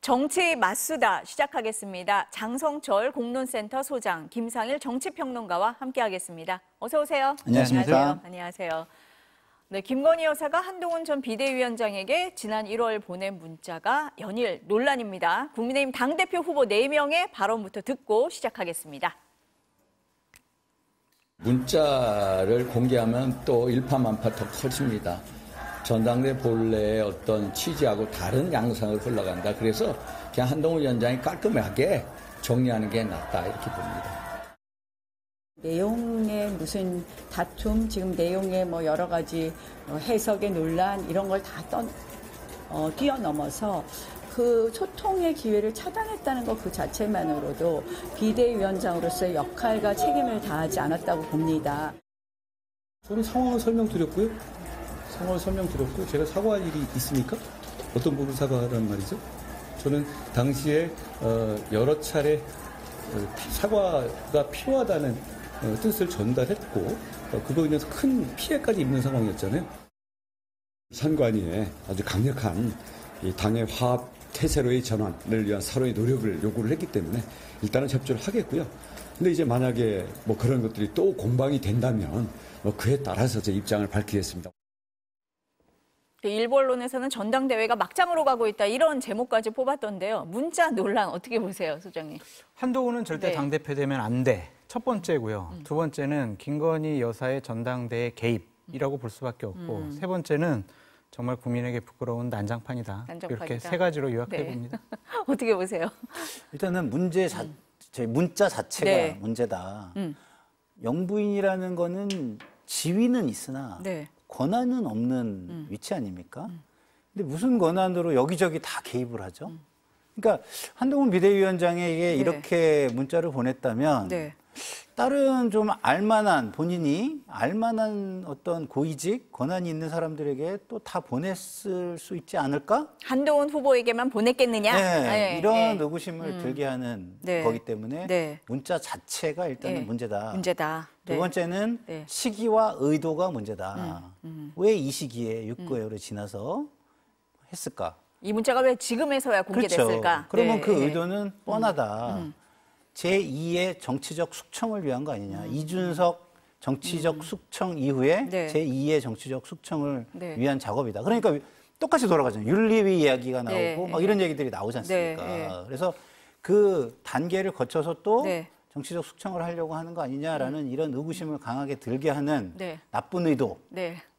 정치 맞수다 시작하겠습니다. 장성철 공론센터 소장, 김상일 정치평론가와 함께하겠습니다. 어서 오세요. 안녕하십니까. 안녕하세요. 네, 김건희 여사가 한동훈 전 비대위원장에게 지난 1월 보낸 문자가 연일 논란입니다. 국민의힘 당대표 후보 4명의 발언부터 듣고 시작하겠습니다. 문자를 공개하면 또 일파만파 더 커집니다. 전당대 본래의 어떤 취지하고 다른 양상으로 흘러간다. 그래서 그냥 한동훈 위원장이 깔끔하게 정리하는 게 낫다 이렇게 봅니다. 내용의 무슨 다툼, 지금 내용의 뭐 여러 가지 해석의 논란 이런 걸 다 뛰어넘어서 그 소통의 기회를 차단했다는 것 그 자체만으로도 비대위원장으로서의 역할과 책임을 다하지 않았다고 봅니다. 저는 상황을 설명드렸고요. 제가 사과할 일이 있습니까? 어떤 부분 사과하라는 말이죠? 저는 당시에 여러 차례 사과가 필요하다는 뜻을 전달했고 그로 인해서 큰 피해까지 입는 상황이었잖아요. 선관위에 아주 강력한 이 당의 화합 태세로의 전환을 위한 서로의 노력을 요구를 했기 때문에 일단은 협조를 하겠고요. 근데 이제 만약에 뭐 그런 것들이 또 공방이 된다면 그에 따라서 제 입장을 밝히겠습니다. 일부 언론에서는 전당대회가 막장으로 가고 있다 이런 제목까지 뽑았던데요. 문자 논란 어떻게 보세요, 소장님? 한동훈은 절대 당대표 되면 안 돼. 첫 번째고요. 두 번째는 김건희 여사의 전당대회 개입이라고 볼 수밖에 없고 세 번째는 정말 국민에게 부끄러운 난장판이다. 이렇게 세 가지로 요약해 봅니다. 어떻게 보세요? 일단은 문자 자체가 문제다. 영부인이라는 거는 지위는 있으나 권한은 없는 위치 아닙니까? 근데 무슨 권한으로 여기저기 다 개입을 하죠? 그러니까 한동훈 비대위원장에게 이렇게 문자를 보냈다면 다른 좀 본인이 알만한 어떤 고위직, 권한이 있는 사람들에게 또 다 보냈을 수 있지 않을까? 한동훈 후보에게만 보냈겠느냐? 이런 의구심을 들게 하는 거기 때문에 문자 자체가 일단은 문제다. 두 번째는 시기와 의도가 문제다. 왜 이 시기에 6개월을 지나서 했을까? 이 문자가 왜 지금에서야 공개됐을까? 그렇죠. 그러면 그 의도는 뻔하다. 제2의 정치적 숙청을 위한 거 아니냐. 이준석 정치적 숙청 이후에 제2의 정치적 숙청을 위한 작업이다. 그러니까 똑같이 돌아가잖아요. 윤리위 이야기가 나오고 막 이런 얘기들이 나오지 않습니까? 그래서 그 단계를 거쳐서 또 정치적 숙청을 하려고 하는 거 아니냐라는 이런 의구심을 강하게 들게 하는 나쁜 의도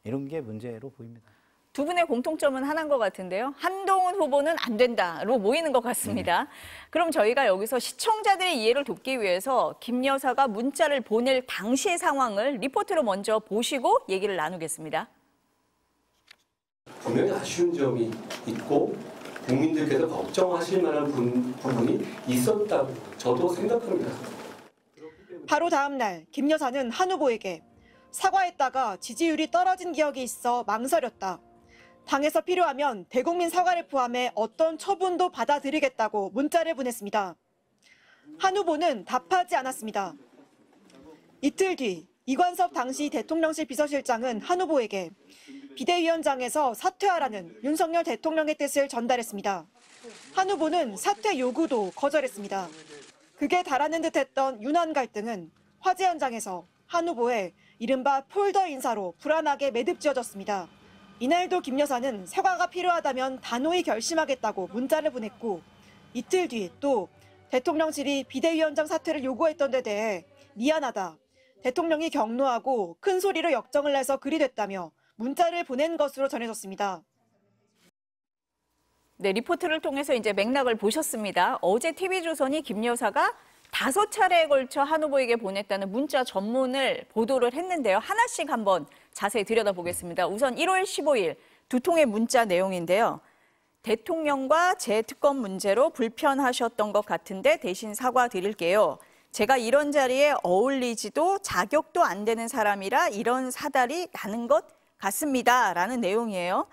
이런 게 문제로 보입니다. 두 분의 공통점은 하나인 것 같은데요. 한동훈 후보는 안 된다로 모이는 것 같습니다. 그럼 저희가 여기서 시청자들의 이해를 돕기 위해서 김 여사가 문자를 보낼 당시의 상황을 리포트로 먼저 보시고 얘기를 나누겠습니다. 분명히 아쉬운 점이 있고 국민들께서 걱정하실 만한 부분이 있었다고 저도 생각합니다. 바로 다음 날 김 여사는 한 후보에게 사과했다가 지지율이 떨어진 기억이 있어 망설였다. 당에서 필요하면 대국민 사과를 포함해 어떤 처분도 받아들이겠다고 문자를 보냈습니다. 한 후보는 답하지 않았습니다. 이틀 뒤 이관섭 당시 대통령실 비서실장은 한 후보에게 비대위원장에서 사퇴하라는 윤석열 대통령의 뜻을 전달했습니다. 한 후보는 사퇴 요구도 거절했습니다. 극에 달하는 듯했던 윤한 갈등은 화재 현장에서 한 후보의 이른바 폴더 인사로 불안하게 매듭지어졌습니다. 이날도 김 여사는 사과가 필요하다면 단호히 결심하겠다고 문자를 보냈고 이틀 뒤 또 대통령실이 비대위원장 사퇴를 요구했던 데 대해 미안하다. 대통령이 격노하고 큰 소리로 역정을 내서 그리 됐다며 문자를 보낸 것으로 전해졌습니다. 네, 리포트를 통해서 이제 맥락을 보셨습니다. 어제 TV조선이 김 여사가 5차례에 걸쳐 한 후보에게 보냈다는 문자 전문을 보도를 했는데요. 하나씩 한번 자세히 들여다보겠습니다. 우선 1월 15일 두 통의 문자 내용인데요. 대통령과 재특검 문제로 불편하셨던 것 같은데 대신 사과드릴게요. 제가 이런 자리에 어울리지도 자격도 안 되는 사람이라 이런 사달이 나는 것 같습니다. 라는 내용이에요.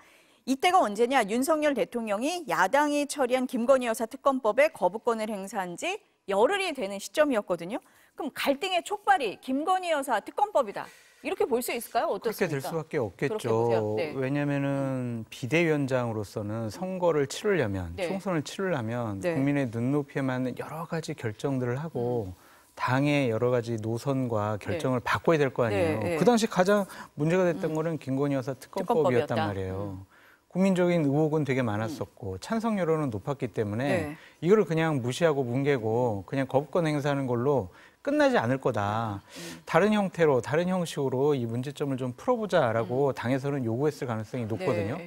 이때가 언제냐? 윤석열 대통령이 야당이 처리한 김건희 여사 특검법에 거부권을 행사한 지 열흘이 되는 시점이었거든요. 그럼 갈등의 촉발이 김건희 여사 특검법이다. 이렇게 볼 수 있을까요? 어떻습니까? 그렇게 될 수밖에 없겠죠. 네. 왜냐하면은 비대위원장으로서는 선거를 치르려면, 네. 총선을 치르려면 네. 국민의 눈높이에 맞는 여러 가지 결정들을 하고 당의 여러 가지 노선과 결정을 바꿔야 될 거 아니에요. 네. 그 당시 가장 문제가 됐던 거는 김건희 여사 특검법이었단 말이에요. 국민적인 의혹은 되게 많았었고 찬성 여론은 높았기 때문에 이거를 그냥 무시하고 뭉개고 그냥 거부권 행사하는 걸로 끝나지 않을 거다. 다른 형태로, 다른 형식으로 이 문제점을 좀 풀어보자라고 당에서는 요구했을 가능성이 높거든요.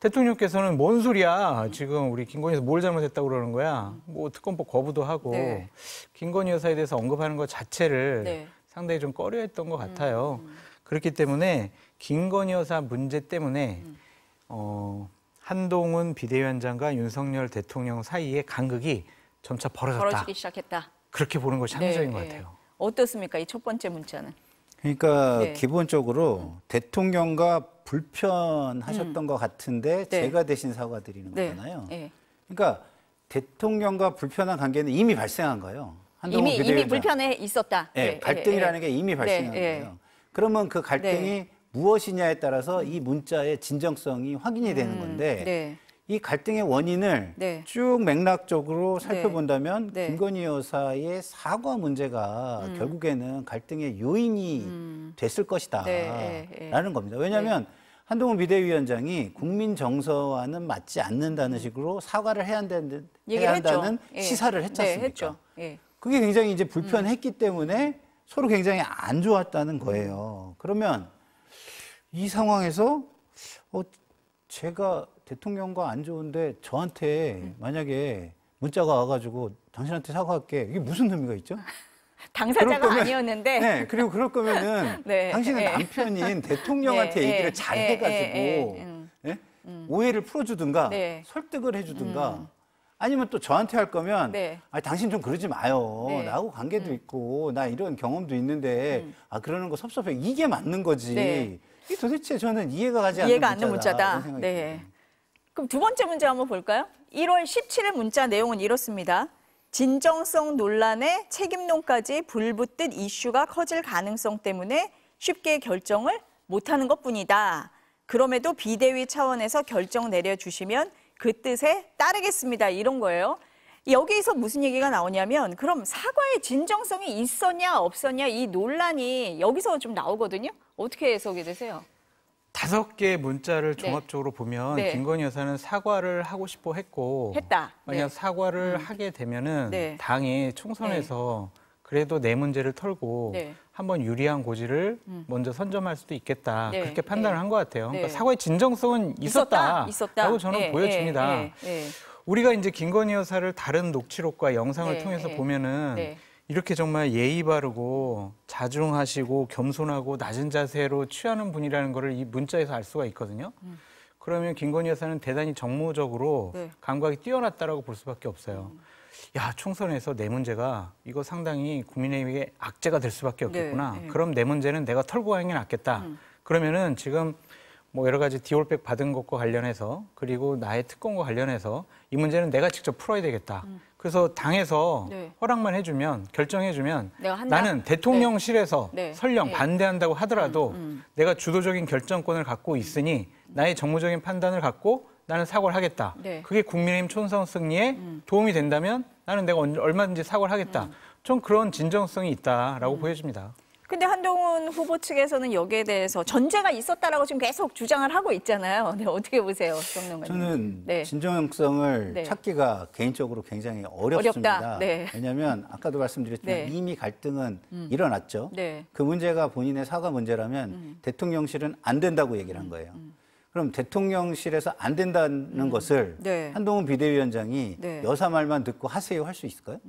대통령께서는 뭔 소리야. 지금 우리 김건희 여사 뭘 잘못했다고 그러는 거야. 뭐 특검법 거부도 하고 김건희 여사에 대해서 언급하는 것 자체를 상당히 좀 꺼려했던 것 같아요. 그렇기 때문에 김건희 여사 문제 때문에 한동훈 비대위원장과 윤석열 대통령 사이의 간극이 점차 벌어지기 시작했다. 그렇게 보는 것이 합리적인 것 같아요. 어떻습니까? 이 첫 번째 문자는. 그러니까 기본적으로 대통령과 불편하셨던 것 같은데 제가 대신 사과드리는 거잖아요. 그러니까 대통령과 불편한 관계는 이미 발생한 거예요. 이미 불편해 있었다. 갈등이라는 게 이미 발생한 거예요. 그러면 그 갈등이 무엇이냐에 따라서 이 문자의 진정성이 확인이 되는 건데 이 갈등의 원인을 쭉 맥락적으로 살펴본다면 김건희 여사의 사과 문제가 결국에는 갈등의 요인이 됐을 것이다 라는 겁니다. 왜냐하면 한동훈 비대위원장이 국민 정서와는 맞지 않는다는 식으로 사과를 해야 한다는 시사를 했지 않습니까? 그게 굉장히 이제 불편했기 때문에 서로 굉장히 안 좋았다는 거예요. 그러면 이 상황에서 제가 대통령과 안 좋은데 저한테 만약에 문자가 와가지고 당신한테 사과할게. 이게 무슨 의미가 있죠? 당사자가 아니었는데. 네, 그리고 그럴 거면은 당신은 남편인 대통령한테 얘기를 잘 해가지고 오해를 풀어주든가 설득을 해주든가 아니면 또 저한테 할 거면 당신 좀 그러지 마요. 나하고 관계도 있고 나 이런 경험도 있는데 그러는 거 섭섭해. 이게 맞는 거지. 이게 도대체 저는 이해가 가지 않는 문자다. 그럼 두 번째 문제 한번 볼까요? 1월 17일 문자 내용은 이렇습니다. 진정성 논란에 책임론까지 불붙듯 이슈가 커질 가능성 때문에 쉽게 결정을 못하는 것뿐이다. 그럼에도 비대위 차원에서 결정 내려주시면 그 뜻에 따르겠습니다. 이런 거예요. 여기서 무슨 얘기가 나오냐면 그럼 사과의 진정성이 있었냐 없었냐 이 논란이 여기서 좀 나오거든요. 어떻게 해석이 되세요? 5개의 문자를 종합적으로 보면 김건희 여사는 사과를 하고 싶어 했고 만약 사과를 하게 되면은 당이 총선에서 그래도 내 문제를 털고 한번 유리한 고지를 먼저 선점할 수도 있겠다. 그렇게 판단을 한 것 같아요. 그러니까 사과의 진정성은 있었다라고 저는 보여집니다. 우리가 이제 김건희 여사를 다른 녹취록과 영상을 통해서 보면은 이렇게 정말 예의 바르고 자중하시고 겸손하고 낮은 자세로 취하는 분이라는 거를 이 문자에서 알 수가 있거든요. 그러면 김건희 여사는 대단히 정무적으로 감각이 뛰어났다라고 볼 수밖에 없어요. 야, 총선에서 내 문제가 이거 상당히 국민의힘에게 악재가 될 수밖에 없겠구나. 그럼 내 문제는 내가 털고 가는 게 낫겠다. 그러면은 지금 뭐 여러 가지 디올백 받은 것과 관련해서 그리고 나의 특검과 관련해서 이 문제는 내가 직접 풀어야 되겠다. 그래서 당에서 허락만 해주면 결정해주면 나는 대통령실에서 설령 반대한다고 하더라도 내가 주도적인 결정권을 갖고 있으니 나의 정무적인 판단을 갖고 나는 사과를 하겠다. 그게 국민의힘 총선 승리에 도움이 된다면 나는 내가 얼마든지 사과를 하겠다. 좀 그런 진정성이 있다라고 보여집니다. 근데 한동훈 후보 측에서는 여기에 대해서 전제가 있었다라고 지금 계속 주장을 하고 있잖아요. 네, 어떻게 보세요, 정명관님? 저는 진정성을 찾기가 개인적으로 굉장히 어렵습니다. 왜냐하면 아까도 말씀드렸지만 이미 갈등은 일어났죠. 그 문제가 본인의 사과 문제라면 대통령실은 안 된다고 얘기를 한 거예요. 그럼 대통령실에서 안 된다는 것을 한동훈 비대위원장이 여사 말만 듣고 하세요 할 수 있을까요?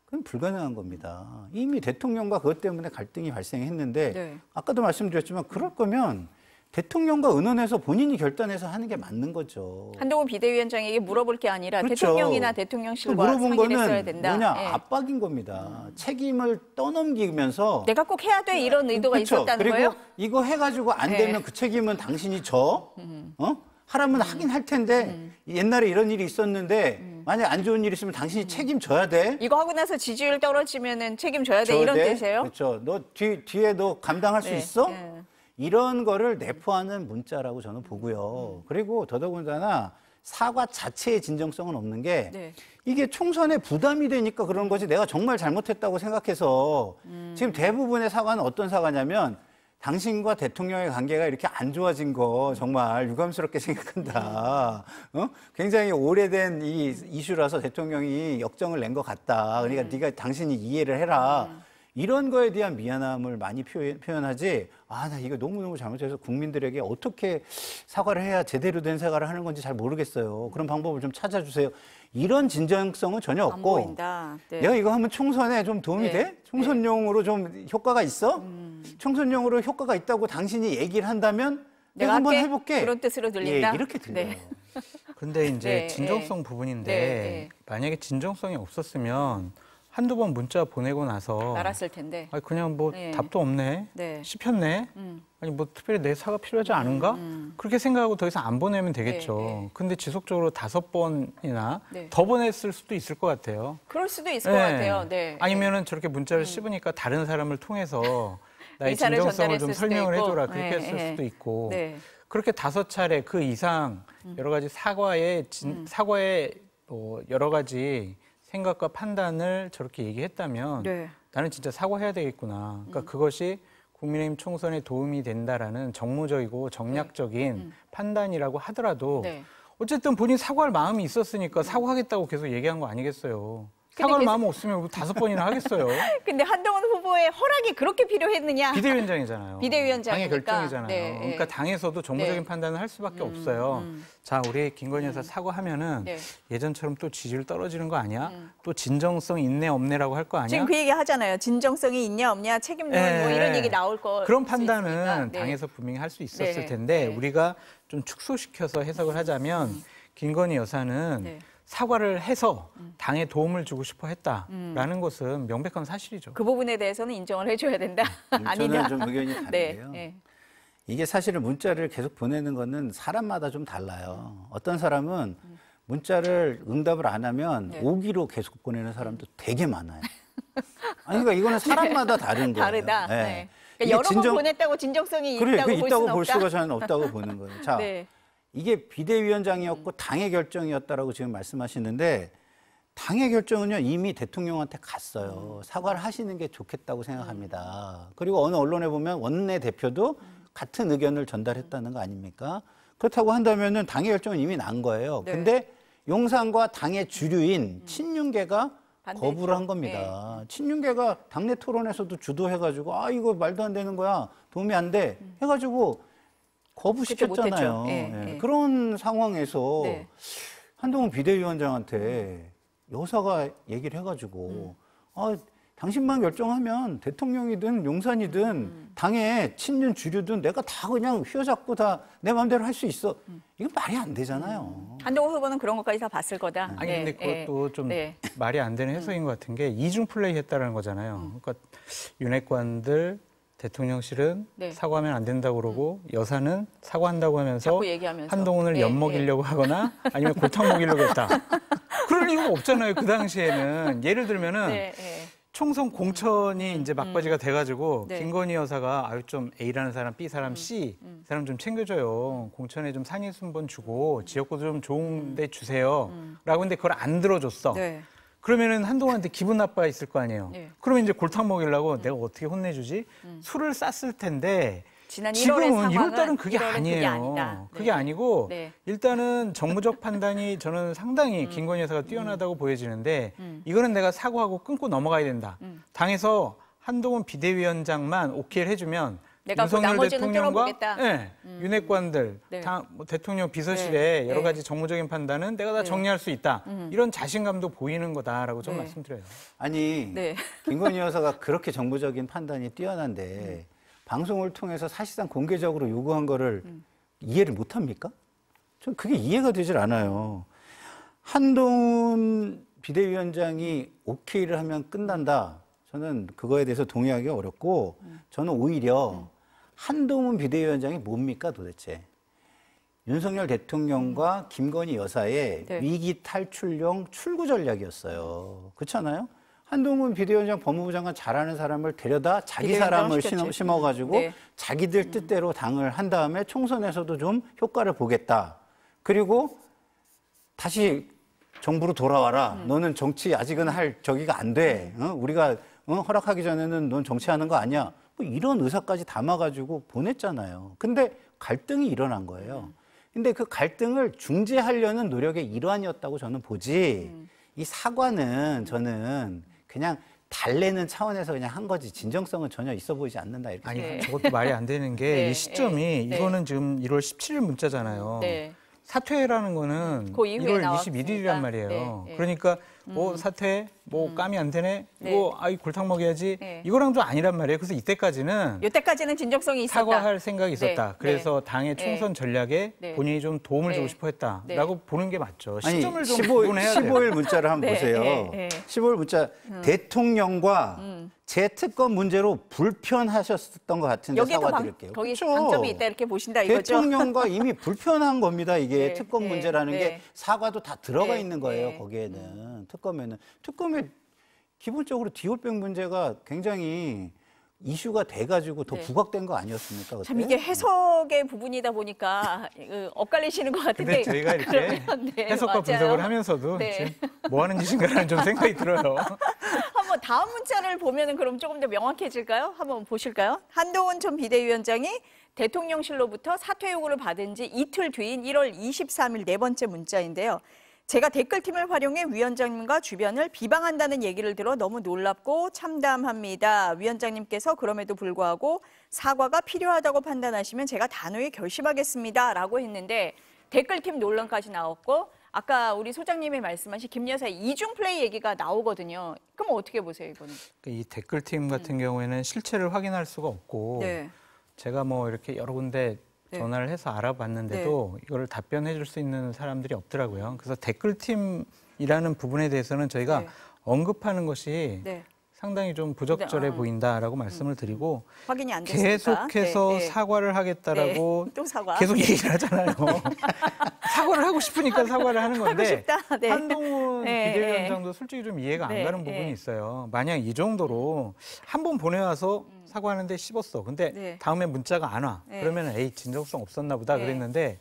그건 불가능한 겁니다. 이미 대통령과 그것 때문에 갈등이 발생했는데 아까도 말씀드렸지만 그럴 거면 대통령과 의논해서 본인이 결단해서 하는 게 맞는 거죠. 한동훈 비대위원장에게 물어볼 게 아니라 대통령이나 대통령실과 상의를 했어야 된다. 뭐냐 압박인 겁니다. 책임을 떠넘기면서 내가 꼭 해야 돼 이런 의도가 있었다는 그리고 거예요? 이거 해가지고 안 되면 그 책임은 당신이 하라면 하긴 할 텐데 옛날에 이런 일이 있었는데 만약 안 좋은 일 있으면 당신이 책임져야 돼. 이거 하고 나서 지지율 떨어지면은 책임져야 돼 이런 뜻이에요? 그렇죠. 너 뒤에 너 감당할 수 있어? 이런 거를 내포하는 문자라고 저는 보고요. 그리고 더더군다나 사과 자체의 진정성은 없는 게 이게 총선에 부담이 되니까 그런 거지 내가 정말 잘못했다고 생각해서 지금 대부분의 사과는 어떤 사과냐면 당신과 대통령의 관계가 이렇게 안 좋아진 거 정말 유감스럽게 생각한다. 굉장히 오래된 이 이슈라서 대통령이 역정을 낸 것 같다. 그러니까 네가 당신이 이해를 해라. 이런 거에 대한 미안함을 많이 표현하지, 나 이거 너무너무 잘못해서 국민들에게 어떻게 사과를 해야 제대로 된 사과를 하는 건지 잘 모르겠어요. 그런 방법을 좀 찾아주세요. 이런 진정성은 전혀 없고. 안 보인다. 네. 내가 이거 하면 총선에 좀 도움이 돼? 총선용으로 좀 효과가 있어? 총선용으로 효과가 있다고 당신이 얘기를 한다면 내가 한번 해볼게. 그런 뜻으로 들린다? 이렇게 들려요. 근데 이제 진정성 부분인데 만약에 진정성이 없었으면 한두 번 문자 보내고 나서 알았을 텐데. 그냥 뭐 답도 없네. 씹혔네. 아니 뭐 특별히 내 사과 필요하지 않은가? 그렇게 생각하고 더 이상 안 보내면 되겠죠. 근데 지속적으로 5번이나 더 보냈을 수도 있을 것 같아요. 그럴 수도 있을 것 같아요. 네. 아니면은 저렇게 문자를 씹으니까 다른 사람을 통해서 나의 진정성을 좀 설명을 해줘라. 그렇게 했을 수도 있고. 그렇게 5차례 그 이상 여러 가지 사과의 뭐 여러 가지 생각과 판단을 저렇게 얘기했다면 나는 진짜 사과해야 되겠구나. 그러니까 그것이 국민의힘 총선에 도움이 된다라는 정무적이고 정략적인 판단이라고 하더라도 어쨌든 본인 사과할 마음이 있었으니까 사과하겠다고 계속 얘기한 거 아니겠어요. 사과할 마음 없으면 5번이나 하겠어요. 근데 한동훈 후보의 허락이 그렇게 필요했느냐? 비대위원장이잖아요. 비대위원장이니까. 당의 결정이잖아요. 그러니까 당에서도 정무적인 판단을 할 수밖에 없어요. 자, 우리 김건희 여사 사과하면은 예전처럼 또 지지율 떨어지는 거 아니야? 또 진정성 있네 없네라고 할 거 아니야? 지금 그 얘기 하잖아요. 진정성이 있냐 없냐, 책임론 뭐 이런 얘기 나올 거. 그런 판단은 당에서 분명히 할 수 있었을 텐데 우리가 좀 축소시켜서 해석을 하자면 김건희 여사는 사과를 해서 당에 도움을 주고 싶어 했다라는 것은 명백한 사실이죠. 그 부분에 대해서는 인정을 해줘야 된다. 저는 아니냐. 좀 의견이 다른데요. 이게 사실은 문자를 계속 보내는 거는 사람마다 좀 달라요. 어떤 사람은 문자를 응답을 안 하면 오기로 계속 보내는 사람도 되게 많아요. 아니, 그러니까 이거는 사람마다 다른 거예요. 다르다. 그러니까 여러 번 보냈다고 진정성이 있다고 볼 수가 저는 없다고 보는 거예요. 자, 이게 비대위원장이었고 당의 결정이었다라고 지금 말씀하시는데 당의 결정은요 이미 대통령한테 갔어요. 사과를 하시는 게 좋겠다고 생각합니다. 그리고 어느 언론에 보면 원내대표도 같은 의견을 전달했다는 거 아닙니까? 그렇다고 한다면은 당의 결정은 이미 난 거예요. 근데 용산과 당의 주류인 친윤계가 거부를 한 겁니다. 친윤계가 당내 토론에서도 주도해가지고 이거 말도 안 되는 거야. 도움이 안 돼. 해가지고 거부시켰잖아요. 그런 상황에서 한동훈 비대위원장한테 여사가 얘기를 해가지고 당신만 결정하면 대통령이든 용산이든 당의 친윤 주류든 내가 다 그냥 휘어잡고 다 내 마음대로 할 수 있어. 이건 말이 안 되잖아요. 한동훈 후보는 그런 것까지 다 봤을 거다. 아니 근데 그것도 좀 말이 안 되는 해석인 것 같은 게 이중 플레이 했다는 거잖아요. 그러니까 윤핵관들 대통령실은 사과하면 안 된다고 그러고 여사는 사과한다고 하면서 한동훈을 엿먹이려고 하거나 아니면 골탕 먹이려고 했다. 그럴 이유가 없잖아요. 그 당시에는. 예를 들면은 총선 공천이 이제 막바지가 돼가지고 김건희 여사가 좀 A라는 사람, B 사람, C 사람 좀 챙겨줘요. 공천에 좀 상위 순번 주고 지역구도 좀 좋은 데 주세요. 라고 했는데 그걸 안 들어줬어. 그러면은 한동훈한테 기분 나빠 있을 거 아니에요. 그러면 이제 골탕 먹이려고 내가 어떻게 혼내주지? 술을 쌌을 텐데 지금은 1월달은 그게 아니에요. 그게 아니고 일단은 정무적 판단이 저는 상당히 김건희 여사가 뛰어나다고 보여지는데 이거는 내가 사과하고 끊고 넘어가야 된다. 당에서 한동훈 비대위원장만 오케이를 해주면 윤석열 대통령과 윤핵관들, 뭐 대통령 비서실의 여러 가지 정무적인 판단은 내가 다 정리할 수 있다. 이런 자신감도 보이는 거다라고 좀 말씀드려요. 아니, 김건희 여사가 그렇게 정무적인 판단이 뛰어난데 방송을 통해서 사실상 공개적으로 요구한 거를 이해를 못합니까? 전 그게 이해가 되질 않아요. 한동훈 비대위원장이 오케이를 하면 끝난다. 저는 그거에 대해서 동의하기 어렵고 저는 오히려 한동훈 비대위원장이 뭡니까 도대체. 윤석열 대통령과 김건희 여사의 네. 위기 탈출용 출구 전략이었어요. 그렇잖아요? 한동훈 비대위원장 법무부 장관 잘하는 사람을 데려다 자기 사람을 심어가지고 네. 자기들 뜻대로 당을 한 다음에 총선에서도 좀 효과를 보겠다. 그리고 다시 정부로 돌아와라. 너는 정치 아직은 할 저기가 안 돼. 우리가 허락하기 전에는 넌 정치하는 거 아니야. 뭐 이런 의사까지 담아가지고 보냈잖아요. 근데 갈등이 일어난 거예요. 근데 그 갈등을 중재하려는 노력의 일환이었다고 저는 보지. 이 사과는 저는 그냥 달래는 차원에서 그냥 한 거지 진정성은 전혀 있어 보이지 않는다 이렇게. 아니 저것도 말이 안 되는 게 이 시점이 이거는 지금 1월 17일 문자잖아요. 네. 사퇴라는 거는 그 이후에 1월 나왔으니까. 21일이란 말이에요. 네. 그러니까 뭐 사퇴, 뭐 감이 안 되네, 이거 아이 골탕 먹여야지, 이거랑도 아니란 말이에요. 그래서 이때까지는 진정성이 있었다. 사과할 생각이 있었다. 네. 그래서 당의 총선 전략에 본인이 좀 도움을 주고 싶어 했다라고 보는 게 맞죠. 시점을 좀 구분해야 돼요. 15일 문자를 한번 보세요. 15일 문자 대통령과 재특검 문제로 불편하셨던 것 같은데 사과드릴게요. 거기 그렇죠? 방점이 있다 이렇게 보신다 이거죠? 대통령과 이미 불편한 겁니다. 이게 특검 문제라는 네. 게 사과도 다 들어가 있는 거예요. 네. 거기에는 특검에 기본적으로 디올백 문제가 굉장히 이슈가 돼가지고 더 부각된 거 아니었습니까? 그때? 참 이게 해석의 부분이다 보니까 엇갈리시는 것 같은데. 근데 저희가 이렇게 해석과 분석을 하면서도 지금 뭐 하는 짓인가라는 좀 생각이 들어요. 한번 다음 문자를 보면은 그럼 조금 더 명확해질까요? 한번 보실까요? 한동훈 전 비대위원장이 대통령실로부터 사퇴 요구를 받은 지 이틀 뒤인 1월 23일 네 번째 문자인데요. 제가 댓글팀을 활용해 위원장님과 주변을 비방한다는 얘기를 들어 너무 놀랍고 참담합니다. 위원장님께서 그럼에도 불구하고 사과가 필요하다고 판단하시면 제가 단호히 결심하겠습니다. 라고 했는데 댓글팀 논란까지 나왔고 아까 우리 소장님이 말씀하신 김 여사의 이중 플레이 얘기가 나오거든요. 그럼 어떻게 보세요, 이거는? 이 댓글팀 같은 경우에는 실체를 확인할 수가 없고 제가 뭐 이렇게 여러 군데 전화를 해서 알아봤는데도 이거를 답변해 줄 수 있는 사람들이 없더라고요. 그래서 댓글팀이라는 부분에 대해서는 저희가 언급하는 것이 상당히 좀 부적절해 보인다라고 말씀을 드리고 확인이 안 됐으니까. 계속해서 사과를 하겠다라고 또 사과. 계속 얘기를 하잖아요. 사과를 하고 싶으니까 사과를 하는 건데 하고 싶다. 한동훈 비대위원장도 솔직히 좀 이해가 안 가는 부분이 있어요. 만약 이 정도로 한 번 보내와서 사과하는데 씹었어. 근데 다음에 문자가 안 와. 그러면 에이 진정성 없었나 보다 그랬는데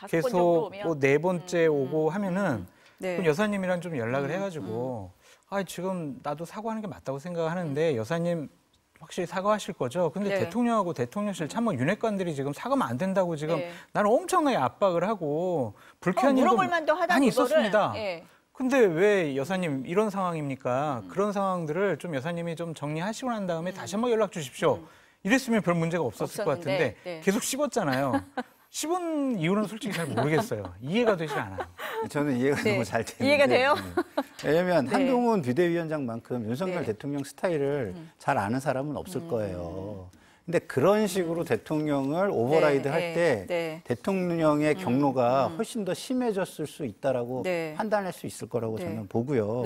계속 뭐 네 번째 오고 하면은 그럼 여사님이랑 좀 연락을 해가지고 지금 나도 사과하는 게 맞다고 생각하는데 여사님 확실히 사과하실 거죠? 근데 대통령하고 대통령실 참모 윤핵관들이 지금 사과하면 안 된다고 지금 나는 엄청나게 압박을 하고 불쾌한 일도 많이 있었습니다. 근데 왜 여사님 이런 상황입니까? 그런 상황들을 좀 여사님이 좀 정리하시고 난 다음에 다시 한번 연락 주십시오. 이랬으면 별 문제가 없었을 것 같은데 계속 씹었잖아요. 씹은 이유는 솔직히 잘 모르겠어요. 이해가 되지 않아요. 저는 이해가 너무 잘 되는데. 이해가 돼요? 왜냐하면 한동훈 비대위원장만큼 윤석열 대통령 스타일을 잘 아는 사람은 없을 거예요. 근데 그런 식으로 대통령을 오버라이드 할 때 대통령의 경로가 훨씬 더 심해졌을 수 있다라고 판단할 수 있을 거라고 저는 보고요.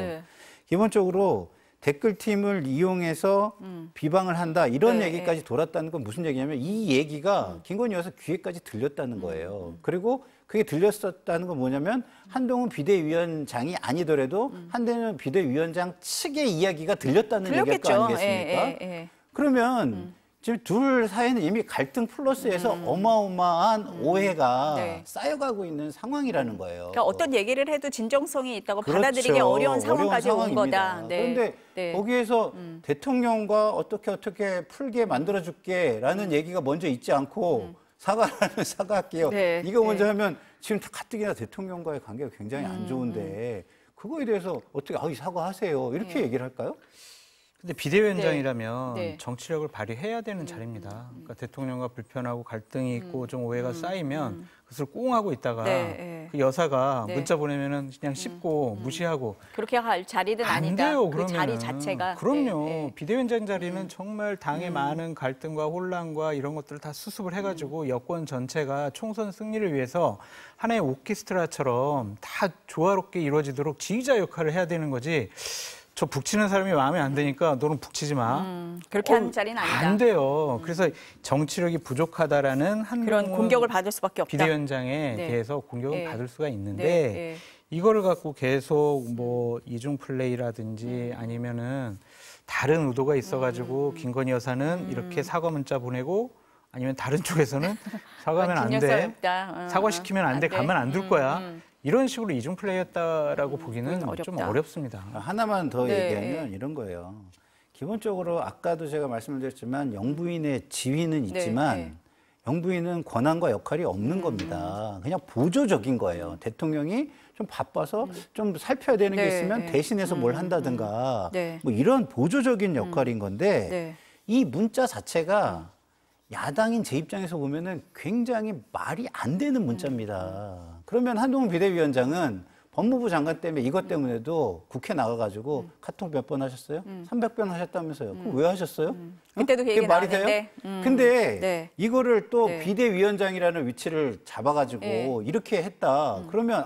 기본적으로 댓글팀을 이용해서 비방을 한다 이런 얘기까지 돌았다는 건 무슨 얘기냐면 이 얘기가 김건희 여사 귀에까지 들렸다는 거예요. 그리고 그게 들렸었다는 건 뭐냐면 한동훈 비대위원장이 아니더라도 한동훈 비대위원장 측의 이야기가 들렸다는 얘기일 거 아니겠습니까? 그러면 지금 둘 사이는 이미 갈등 플러스에서 어마어마한 오해가 쌓여가고 있는 상황이라는 거예요. 그러니까 어떤 얘기를 해도 진정성이 있다고 받아들이기 어려운 상황까지 온 거다. 그런데 거기에서 대통령과 어떻게 풀게 만들어줄게라는 얘기가 먼저 있지 않고 사과하면 사과할게요. 이거 먼저 하면 지금 가뜩이나 대통령과의 관계가 굉장히 안 좋은데 그거에 대해서 어떻게 사과하세요 이렇게 얘기를 할까요? 근데 비대위원장이라면 정치력을 발휘해야 되는 자리입니다. 그러니까 대통령과 불편하고 갈등이 있고 좀 오해가 쌓이면 그것을 꽁하고 있다가 그 여사가 문자 보내면은 그냥 씹고 무시하고 그렇게 할 자리는 아니다. 돼요, 그 자리 자체가. 그럼요. 비대위원장 자리는 정말 당의 많은 갈등과 혼란과 이런 것들을 다 수습을 해가지고 여권 전체가 총선 승리를 위해서 하나의 오케스트라처럼 다 조화롭게 이루어지도록 지휘자 역할을 해야 되는 거지. 저 북치는 사람이 마음에 안 드니까 너는 북치지 마. 그렇게 하는 자리는 아니다. 안 돼요. 그래서 정치력이 부족하다라는 그런 공격을 받을 수밖에 없다. 비대위원장에 네. 대해서 공격을 네. 받을 수가 있는데 네. 이거를 갖고 계속 뭐 이중 플레이라든지 아니면은 다른 의도가 있어가지고 김건희 여사는 이렇게 사과 문자 보내고 아니면 다른 쪽에서는 사과하면 안 돼, 사과시키면 안 돼, 가만 안 둘 거야. 이런 식으로 이중 플레이였다라고 보기는 좀 어렵습니다. 하나만 더 네. 얘기하면 이런 거예요. 기본적으로 아까도 제가 말씀을 드렸지만 영부인의 지위는 있지만 네. 영부인은 권한과 역할이 없는 겁니다. 그냥 보조적인 거예요. 대통령이 좀 바빠서 좀 살펴야 되는 게 있으면 대신해서 뭘 한다든가 뭐 이런 보조적인 역할인 건데 이 문자 자체가 야당인 제 입장에서 보면은 굉장히 말이 안 되는 문자입니다. 그러면 한동훈 비대위원장은 법무부 장관 때문에 이것 때문에도 국회 나가가지고 카톡 몇 번 하셨어요? 300번 하셨다면서요. 그럼 왜 하셨어요? 그때도 그 그게 얘기 말이 나왔는데. 돼요? 근데 네. 이거를 또 네. 비대위원장이라는 위치를 잡아가지고 네. 이렇게 했다. 그러면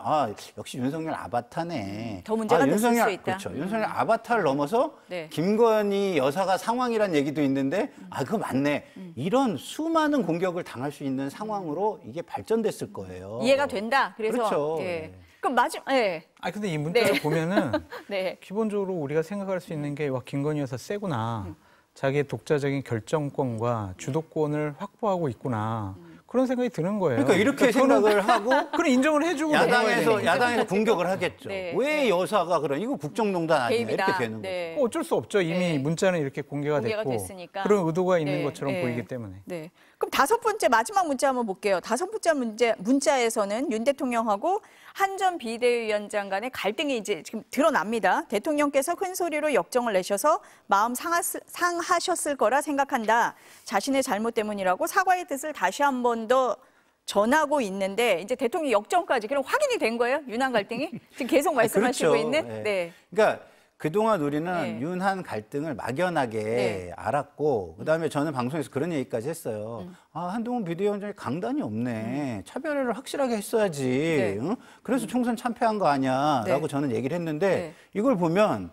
역시 윤석열 아바타네. 더 문제가 됐을 수 있다. 그렇죠. 윤석열 아바타를 넘어서 네. 김건희 여사가 상황이란 얘기도 있는데 그거 맞네. 이런 수많은 공격을 당할 수 있는 상황으로 이게 발전됐을 거예요. 이해가 된다. 그래서 그렇죠. 예. 그럼 마지막 근데 이 문자를 보면은 네. 기본적으로 우리가 생각할 수 있는 게 와 김건희 여사 세구나. 자기의 독자적인 결정권과 주도권을 확보하고 있구나. 그런 생각이 드는 거예요. 그러니까 이렇게 생각을 하고 그럼 인정을 해주고 야당에서 공격을 하겠죠. 네. 왜 여사가 그런 이거 국정농단 아니냐 개입이다. 이렇게 되는 거죠. 어쩔 수 없죠. 이미 문자는 이렇게 공개가 됐고 됐으니까. 그런 의도가 있는 것처럼 보이기 때문에. 네. 그럼 다섯 번째 마지막 문자 한번 볼게요. 다섯 번째 문자에서는 윤 대통령하고 한 전 비대위원장 간의 갈등이 이제 지금 드러납니다. 대통령께서 큰 소리로 역정을 내셔서 마음 상하셨을 거라 생각한다. 자신의 잘못 때문이라고 사과의 뜻을 다시 한 번 더 전하고 있는데 이제 대통령 역정까지 그럼 확인이 된 거예요? 윤한 갈등이? 지금 계속 말씀하시고 그렇죠. 있는? 네. 그러니까 그동안 우리는 윤한 갈등을 막연하게 알았고 그다음에 저는 방송에서 그런 얘기까지 했어요. 한동훈 비대위원장이 강단이 없네. 차별화를 확실하게 했어야지. 응? 그래서 총선 참패한 거 아니야 라고 저는 얘기를 했는데 이걸 보면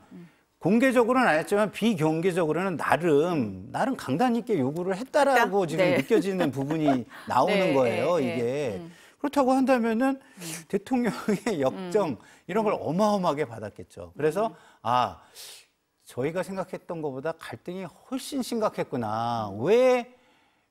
공개적으로는 안 했지만 비공개적으로는 나름 강단 있게 요구를 했다라고 지금 느껴지는 부분이 나오는 거예요. 이게. 그렇다고 한다면은 대통령의 역정 이런 걸 어마어마하게 받았겠죠. 그래서 저희가 생각했던 것보다 갈등이 훨씬 심각했구나. 왜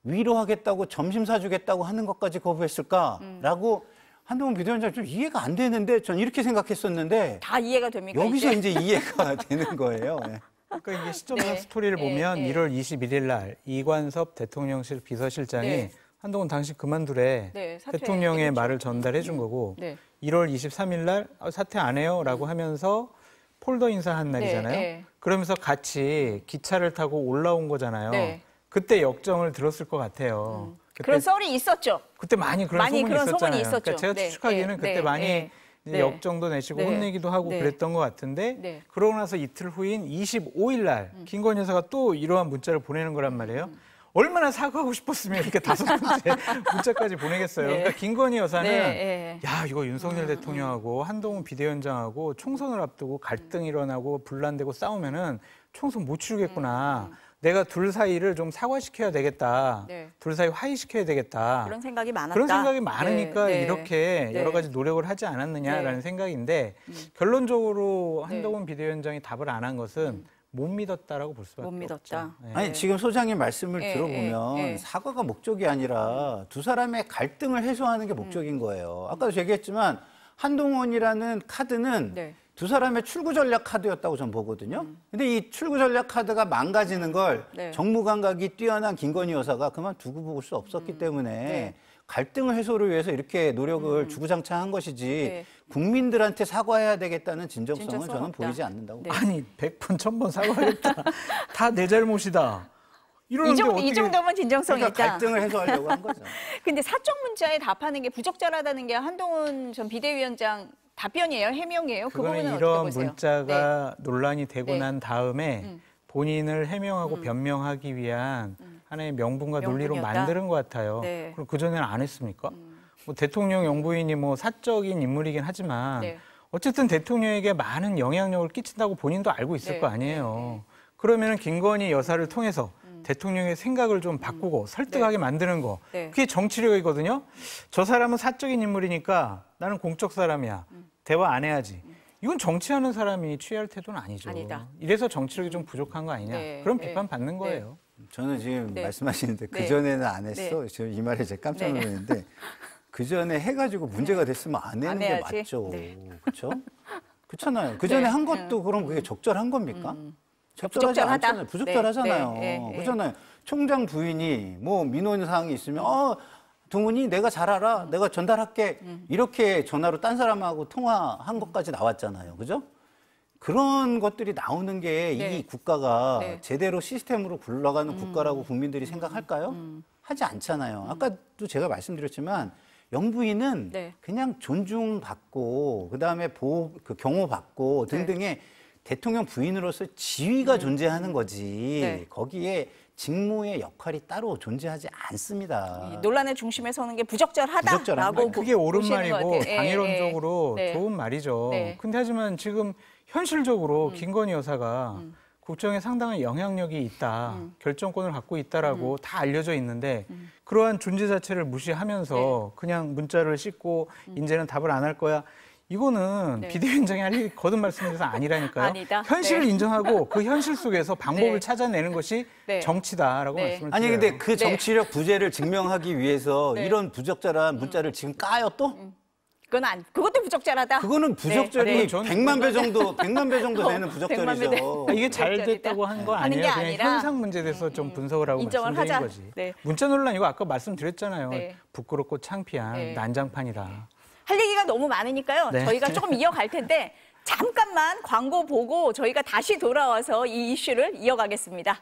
위로하겠다고 점심 사주겠다고 하는 것까지 거부했을까라고 한동훈 비대위원장 좀 이해가 안 되는데 전 이렇게 생각했었는데 다 이해가 됩니까? 여기서 이제 이해가 되는 거예요. 그러니까 이게 시점상 스토리를 보면 1월 21일 날 이관섭 대통령실 비서실장이 한동훈 당시 그만두래 대통령의 말을 전달해 준 거고 1월 23일 날 사퇴 안 해요 라고 하면서 폴더 인사한 날이잖아요. 그러면서 같이 기차를 타고 올라온 거잖아요. 그때 역정을 들었을 것 같아요. 그런 썰이 있었죠. 그때 많이 그런 소문이 있었잖아요. 그러니까 제가 추측하기에는 그때 많이 역정도 내시고 혼내기도 하고 그랬던 것 같은데 그러고 나서 이틀 후인 25일 날 김건희 여사가 또 이러한 문자를 보내는 거란 말이에요. 얼마나 사과하고 싶었으면 이렇게 다섯 번째 문자까지 보내겠어요. 그러니까 김건희 여사는 야 이거 윤석열 대통령하고 한동훈 비대위원장하고 총선을 앞두고 갈등 일어나고 분란되고 싸우면은 총선 못 치르겠구나. 내가 둘 사이를 좀 사과시켜야 되겠다. 둘 사이 화해시켜야 되겠다. 그런 생각이 많았다. 그런 생각이 많으니까 이렇게 여러 가지 노력을 하지 않았느냐라는 생각인데 결론적으로 한동훈 비대위원장이 답을 안 한 것은 못 믿었다라고 볼 수밖에 못 믿었다. 없죠. 아니 지금 소장님 말씀을 들어보면 사과가 목적이 아니라 두 사람의 갈등을 해소하는 게 목적인 거예요. 아까도 얘기했지만 한동훈이라는 카드는 두 사람의 출구 전략 카드였다고 저는 보거든요. 근데 이 출구 전략 카드가 망가지는 걸 정무 감각이 뛰어난 김건희 여사가 그만두고 볼 수 없었기 때문에 갈등 해소를 위해서 이렇게 노력을 주구장창 한 것이지 국민들한테 사과해야 되겠다는 진정성은 저는 없다. 보이지 않는다고. 아니 100번 1000번 사과하겠다. 다 내 잘못이다. 이 정도면 진정성이 그러니까 있다. 갈등을 해소하려고 한 거죠. 근데 사적 문자에 답하는 게 부적절하다는 게 한동훈 전 비대위원장 답변이에요? 해명이에요? 그 부분은 어떻게 이런 보세요? 문자가 논란이 되고 난 다음에 본인을 해명하고 변명하기 위한 하나의 명분과 논리로 명분이었다? 만드는 것 같아요. 그럼 그전에는 안 했습니까? 뭐 대통령 영부인이 뭐 사적인 인물이긴 하지만 어쨌든 대통령에게 많은 영향력을 끼친다고 본인도 알고 있을 거 아니에요. 그러면 김건희 여사를 통해서 대통령의 생각을 좀 바꾸고 설득하게 만드는 거. 그게 정치력이거든요. 저 사람은 사적인 인물이니까 나는 공적 사람이야. 대화 안 해야지. 이건 정치하는 사람이 취할 태도는 아니죠. 아니다. 이래서 정치력이 좀 부족한 거 아니냐. 그럼 비판 받는 거예요. 저는 지금 말씀하시는데 그전에는 안 했어. 지금 이 말에 제가 깜짝 놀랐는데 그전에 해가지고 문제가 됐으면 안 내는 게 맞죠. 그렇죠? 그렇잖아요. 그전에 한 것도 그럼 그게 적절한 겁니까? 적절하지 않잖아요. 부적절하잖아요. 그렇잖아요. 총장 부인이 뭐 민원 사항이 있으면 동훈이 내가 잘 알아. 내가 전달할게. 이렇게 전화로 딴 사람하고 통화한 것까지 나왔잖아요. 그죠? 그런 것들이 나오는 게 이 국가가 제대로 시스템으로 굴러가는 국가라고 국민들이 생각할까요? 하지 않잖아요. 아까도 제가 말씀드렸지만 영부인은 그냥 존중받고 그다음에 경호받고 등등의 대통령 부인으로서 지위가 존재하는 거지 거기에 직무의 역할이 따로 존재하지 않습니다. 논란의 중심에 서는 게 부적절하다라고 그게 옳은 말이고 당위론적으로 좋은 말이죠. 근데 하지만 지금 현실적으로 김건희 여사가 국정에 상당한 영향력이 있다, 결정권을 갖고 있다라고 다 알려져 있는데 그러한 존재 자체를 무시하면서 그냥 문자를 씻고 이제는 답을 안 할 거야. 이거는 비대위원장이 할 일이 거듭 말씀드려서 아니라니까요. 아니다. 현실을 인정하고 그 현실 속에서 방법을 찾아내는 것이 정치다라고 말씀을 드려요. 아니 근데 그 정치력 부재를 증명하기 위해서 이런 부적절한 문자를 지금 까요 또? 그것도 부적절하다. 그거는 부적절이 100만 배 정도 되는 부적절이죠. 이게 잘 됐다고 하는 거 아니에요. 그냥 아니라 현상 문제에 대해서 좀 분석을 하고 인정을 말씀드린 하자. 거지. 문자 논란 이거 아까 말씀드렸잖아요. 부끄럽고 창피한 난장판이다. 할 얘기가 너무 많으니까요. 저희가 조금 이어갈 텐데 잠깐만 광고 보고 저희가 다시 돌아와서 이 이슈를 이어가겠습니다.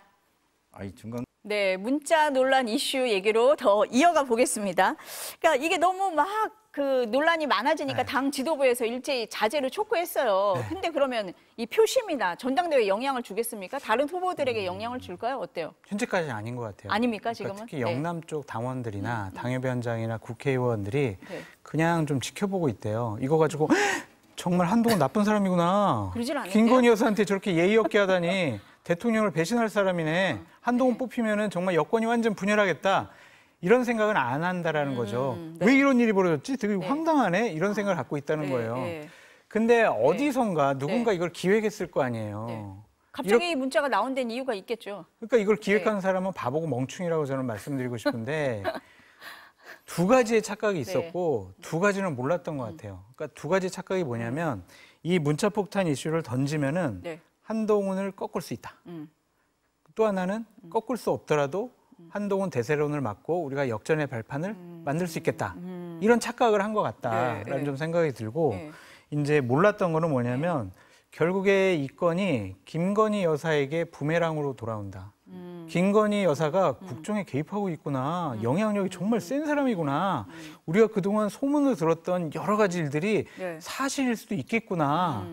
네, 문자 논란 이슈 얘기로 더 이어가 보겠습니다. 그러니까 이게 너무 막 그 논란이 많아지니까 당 지도부에서 일제히 자제를 촉구했어요. 근데 그러면 이 표심이나 전당대회에 영향을 주겠습니까? 다른 후보들에게 영향을 줄까요? 어때요? 현재까지는 아닌 것 같아요. 아닙니까, 지금은? 그러니까 특히 영남 쪽 당원들이나 당협위원장이나 국회의원들이 그냥 좀 지켜보고 있대요. 이거 가지고 정말 한동훈 나쁜 사람이구나. 그러질 않는데요? 김건희 여사한테 저렇게 예의 없게 하다니 대통령을 배신할 사람이네. 한동훈 뽑히면은 정말 여권이 완전 분열하겠다. 이런 생각은 안 한다라는 거죠. 왜 이런 일이 벌어졌지? 되게 황당하네. 이런 생각을 갖고 있다는 거예요. 근데 어디선가 누군가 이걸 기획했을 거 아니에요. 갑자기 이 문자가 나온 데는 이유가 있겠죠. 그러니까 이걸 기획한 사람은 바보고 멍충이라고 저는 말씀드리고 싶은데 두 가지의 착각이 있었고 두 가지는 몰랐던 것 같아요. 그러니까 두 가지 착각이 뭐냐면 이 문자 폭탄 이슈를 던지면은 한동훈을 꺾을 수 있다. 또 하나는 꺾을 수 없더라도 한동훈 대세론을 막고 우리가 역전의 발판을 만들 수 있겠다. 이런 착각을 한 것 같다라는 좀 생각이 들고 이제 몰랐던 거는 뭐냐면 결국에 이 건이 김건희 여사에게 부메랑으로 돌아온다. 김건희 여사가 국정에 개입하고 있구나. 영향력이 정말 센 사람이구나. 우리가 그동안 소문을 들었던 여러 가지 일들이 사실일 수도 있겠구나.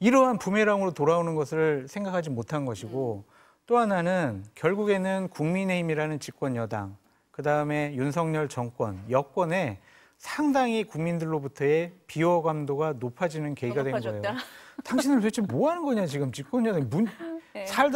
이러한 부메랑으로 돌아오는 것을 생각하지 못한 것이고 또 하나는 결국에는 국민의힘이라는 집권 여당, 그다음에 윤석열 정권, 여권에 상당히 국민들로부터의 비호감도가 높아지는 계기가 된 거예요. 당신들 도대체 뭐 하는 거냐 지금 집권 여당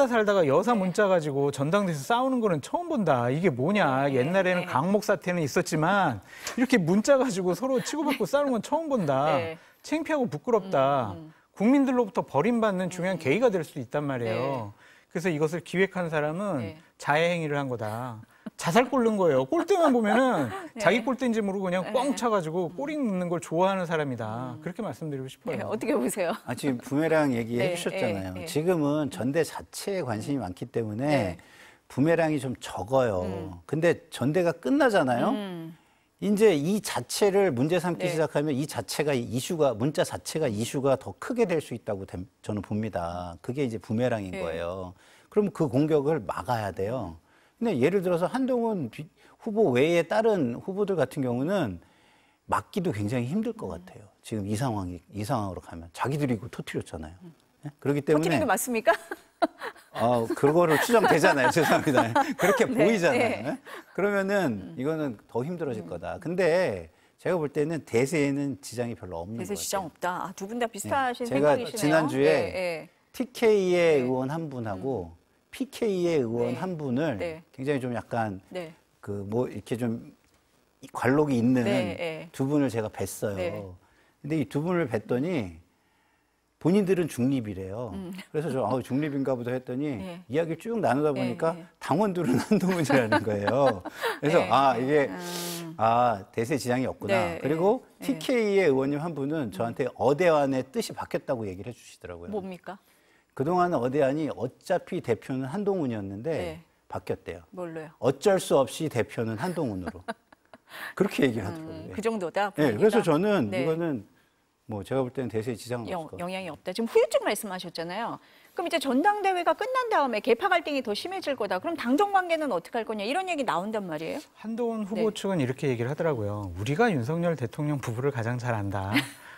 살다가 여사 문자 가지고 전당대회에서 싸우는 거는 처음 본다. 이게 뭐냐. 옛날에는 강목 사태는 있었지만 이렇게 문자 가지고 서로 치고받고 싸우는 건 처음 본다. 창피하고 부끄럽다. 국민들로부터 버림받는 중요한 계기가 될 수 있단 말이에요. 그래서 이것을 기획한 사람은 자해 행위를 한 거다. 자살 꼴른 거예요. 꼴대만 보면은 자기 꼴대인지 모르고 그냥 꽝 차가지고 꼬리 눕는 걸 좋아하는 사람이다. 그렇게 말씀드리고 싶어요. 어떻게 보세요? 지금 부메랑 얘기해 주셨잖아요. 지금은 전대 자체에 관심이 많기 때문에 부메랑이 좀 적어요. 근데 전대가 끝나잖아요. 이제 이 자체를 문제 삼기 시작하면 이 자체가 문자 자체가 이슈가 더 크게 될 수 있다고 저는 봅니다. 그게 이제 부메랑인 거예요. 그럼 그 공격을 막아야 돼요. 근데 예를 들어서 한동훈 후보 외에 다른 후보들 같은 경우는 막기도 굉장히 힘들 것 같아요. 지금 이 상황으로 가면 자기들이 이거 터뜨렸잖아요. 그렇기 때문에 터뜨린 게 맞습니까? 그거를 추정되잖아요. 죄송합니다. 그렇게 보이잖아요. 그러면은 이거는 더 힘들어질 거다. 근데 제가 볼 때는 대세에는 지장이 별로 없는 것 같아요. 대세 지장 없다. 아, 두 분 다 비슷하신 제가 생각이시네요. 지난주에 TK의 의원 한 분하고 PK의 의원 한 분을 굉장히 좀 약간 그 뭐 이렇게 좀 관록이 있는 두 분을 제가 뵀어요. 근데 이 두 분을 뵀더니 본인들은 중립이래요. 그래서 저 중립인가 보다 했더니 이야기를 쭉 나누다 보니까 당원들은 한동훈이라는 거예요. 그래서 이게 대세 지장이 없구나. 그리고 TK의 의원님 한 분은 저한테 어대안의 뜻이 바뀌었다고 얘기를 해주시더라고요. 뭡니까? 그동안 어대안이 어차피 대표는 한동훈이었는데 바뀌었대요. 뭘로요? 어쩔 수 없이 대표는 한동훈으로. 그렇게 얘기를 하더라고요. 그 정도다? 네, 그래서 저는 이거는 뭐 제가 볼 때는 대세에 지장은 없을 것 같아요. 영향이 없다. 지금 후유증 말씀하셨잖아요. 그럼 이제 전당대회가 끝난 다음에 계파 갈등이 더 심해질 거다. 그럼 당정 관계는 어떻게 할 거냐 이런 얘기 나온단 말이에요. 한동훈 후보 측은 이렇게 얘기를 하더라고요. 우리가 윤석열 대통령 부부를 가장 잘 안다.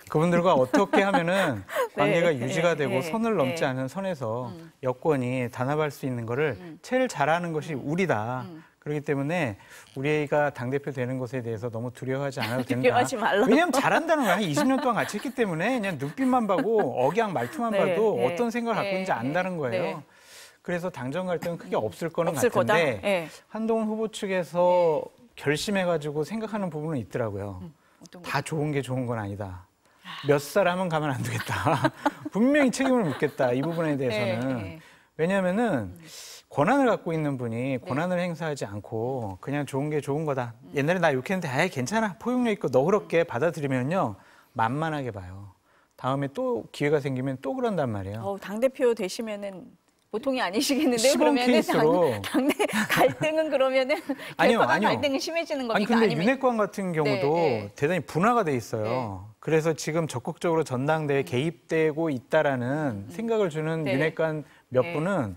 그분들과 어떻게 하면은 관계가 유지가 되고 선을 넘지 않은 선에서 여권이 단합할 수 있는 거를 제일 잘하는 것이 우리다. 그렇기 때문에 우리가 당대표 되는 것에 대해서 너무 두려워하지 않아도 된다. 두려워하지 말라. 왜냐하면 잘한다는 거야. 20년 동안 같이 했기 때문에 그냥 눈빛만 봐도 억양 말투만 봐도 어떤 생각을 갖고 있는지 안다는 거예요. 그래서 당정 갈등은 크게 없을 거는 같은데 한동훈 후보 측에서 결심해가지고 생각하는 부분은 있더라고요. 다 좋은 게 좋은 건 아니다. 몇 사람은 가면 안 되겠다. 분명히 책임을 묻겠다. 이 부분에 대해서는. 왜냐하면은 권한을 갖고 있는 분이 권한을 행사하지 않고 그냥 좋은 게 좋은 거다. 옛날에 나 욕했는데 아예 괜찮아. 포용력 있고 너그럽게 받아들이면요. 만만하게 봐요. 다음에 또 기회가 생기면 또 그런단 말이에요. 당대표 되시면은 보통이 아니시겠는데요. 시범 케이스로. 당내 갈등은 그러면은 아니요. 갈등이 심해지는 겁니까? 아니 근데 아니면... 윤핵관 같은 경우도 대단히 분화가 돼 있어요. 그래서 지금 적극적으로 전당대회에 개입되고 있다라는 생각을 주는 윤핵관 몇 분은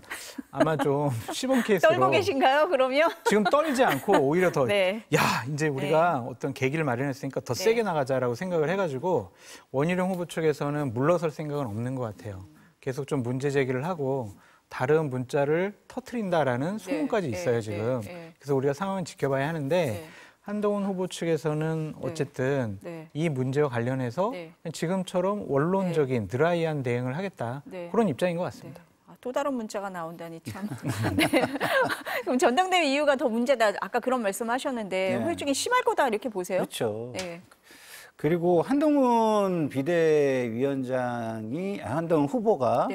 아마 좀 시범 케이스로 떨고 계신가요? 그러면 지금 떨지 않고 오히려 더 이제 우리가 어떤 계기를 마련했으니까 더 세게 나가자라고 생각을 해가지고 원희룡 후보 측에서는 물러설 생각은 없는 것 같아요. 계속 좀 문제 제기를 하고 다른 문자를 터트린다라는 소문까지 있어요 지금. 그래서 우리가 상황을 지켜봐야 하는데 한동훈 후보 측에서는 어쨌든 이 문제와 관련해서 지금처럼 원론적인 드라이한 대응을 하겠다 그런 입장인 것 같습니다. 또 다른 문자가 나온다니 참. 그럼 전당대회 이유가 더 문제다. 아까 그런 말씀하셨는데 후유증이 심할 거다 이렇게 보세요? 그렇죠. 그리고 한동훈 한동훈 후보가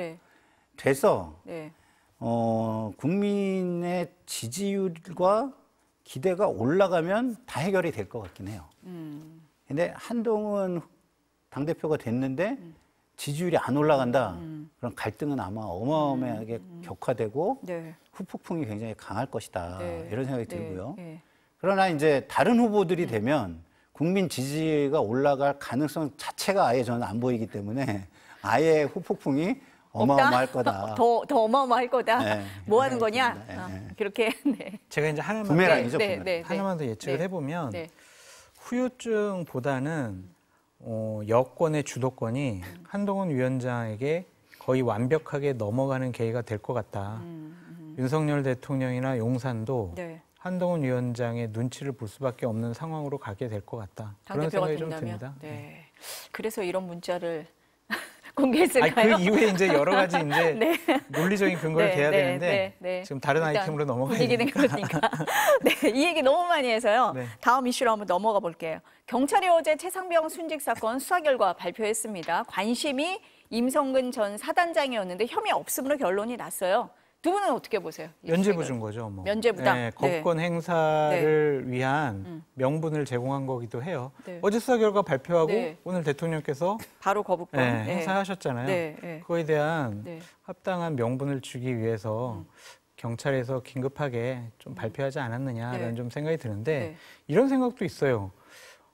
돼서 국민의 지지율과 기대가 올라가면 다 해결이 될 것 같긴 해요. 근데 한동훈 당대표가 됐는데 지지율이 안 올라간다. 그럼 갈등은 아마 어마어마하게 격화되고 후폭풍이 굉장히 강할 것이다. 이런 생각이 들고요. 그러나 이제 다른 후보들이 되면 국민 지지가 올라갈 가능성 자체가 아예 저는 안 보이기 때문에 아예 후폭풍이 어마어마할 거다. 더 어마어마할 거다. 뭐 하는 거냐? 그렇게. 제가 이제 하나만 부메랑이죠. 하나만 더 예측을 해보면 후유증보다는 여권의 주도권이 한동훈 위원장에게 거의 완벽하게 넘어가는 계기가 될 것 같다. 윤석열 대통령이나 용산도 한동훈 위원장의 눈치를 볼 수밖에 없는 상황으로 가게 될 것 같다. 그런 생각이 좀 듭니다. 그래서 이런 문자를 공개했을까요? 그 이후에 이제 여러 가지 이제 논리적인 근거를 대야 되는데 지금 다른 아이템으로 넘어가야 분위기는 그러니까. 이 얘기 너무 많이 해서요. 다음 이슈로 한번 넘어가 볼게요. 경찰이 어제 최상병 순직 사건 수사 결과 발표했습니다. 관심이 임성근 전 사단장이었는데 혐의 없음으로 결론이 났어요. 두 분은 어떻게 보세요? 면죄부 준 거죠. 뭐. 면죄부다. 법권 행사를 위한 명분을 제공한 거기도 해요. 어제 수사 결과 발표하고 오늘 대통령께서 바로 거부권 행사하셨잖아요. 그거에 대한 합당한 명분을 주기 위해서 경찰에서 긴급하게 좀 발표하지 않았느냐라는 좀 생각이 드는데 이런 생각도 있어요.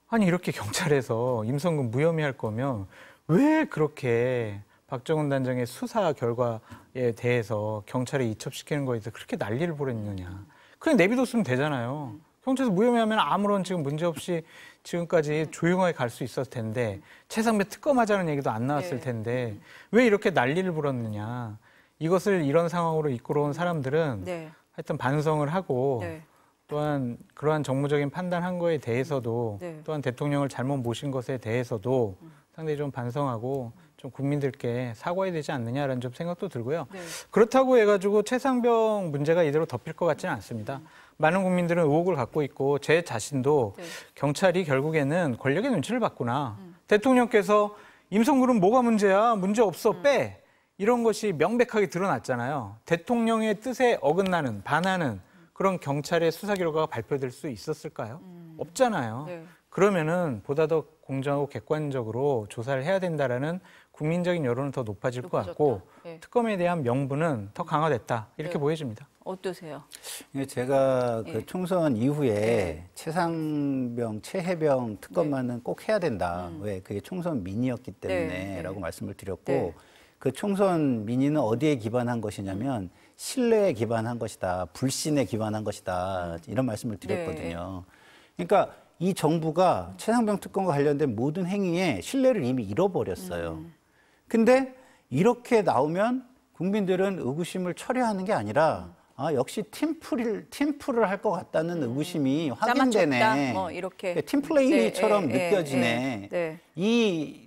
아니 이렇게 경찰에서 임성근 무혐의할 거면 왜 그렇게 박정훈 단장의 수사 결과에 대해서 경찰에 이첩시키는 거에 대해서 그렇게 난리를 벌였느냐. 그냥 내비뒀으면 되잖아요. 경찰에서 무혐의하면 아무런 지금 문제 없이 지금까지 조용하게 갈 수 있었을 텐데 최상배 특검하자는 얘기도 안 나왔을 텐데 왜 이렇게 난리를 벌였느냐. 이것을 이런 상황으로 이끌어온 사람들은 하여튼 반성을 하고 또한 그러한 정무적인 판단한 거에 대해서도 네. 또한 대통령을 잘못 모신 것에 대해서도 상당히 좀 반성하고 좀 국민들께 사과해야 되지 않느냐라는 좀 생각도 들고요. 네. 그렇다고 해가지고 최상병 문제가 이대로 덮일 것 같지는 않습니다. 많은 국민들은 의혹을 갖고 있고 제 자신도 네. 경찰이 결국에는 권력의 눈치를 봤구나. 대통령께서 임성근은 뭐가 문제야? 문제 없어. 빼. 이런 것이 명백하게 드러났잖아요. 대통령의 뜻에 어긋나는, 반하는 그런 경찰의 수사 결과가 발표될 수 있었을까요? 없잖아요. 네. 그러면은 보다 더 공정하고 객관적으로 조사를 해야 된다라는 국민적인 여론은 더 높아질 것 같고 네. 특검에 대한 명분은 더 강화됐다 이렇게 네. 보여집니다. 어떠세요? 제가 예. 그 총선 이후에 네. 최상병, 최혜병 특검만은 꼭 해야 된다. 왜? 그게 총선 민의였기 때문에라고 네. 말씀을 드렸고 네. 그 총선 민의는 어디에 기반한 것이냐면 신뢰에 기반한 것이다. 불신에 기반한 것이다. 이런 말씀을 드렸거든요. 그러니까 이 정부가 최상병 특검과 관련된 모든 행위에 신뢰를 이미 잃어버렸어요. 근데 이렇게 나오면 국민들은 의구심을 철회하는 게 아니라 역시 팀플을 할 것 같다는 의구심이 확인되네. 짜맞췄다, 뭐 이렇게. 그러니까 팀플레이처럼 네, 느껴지네. 네. 이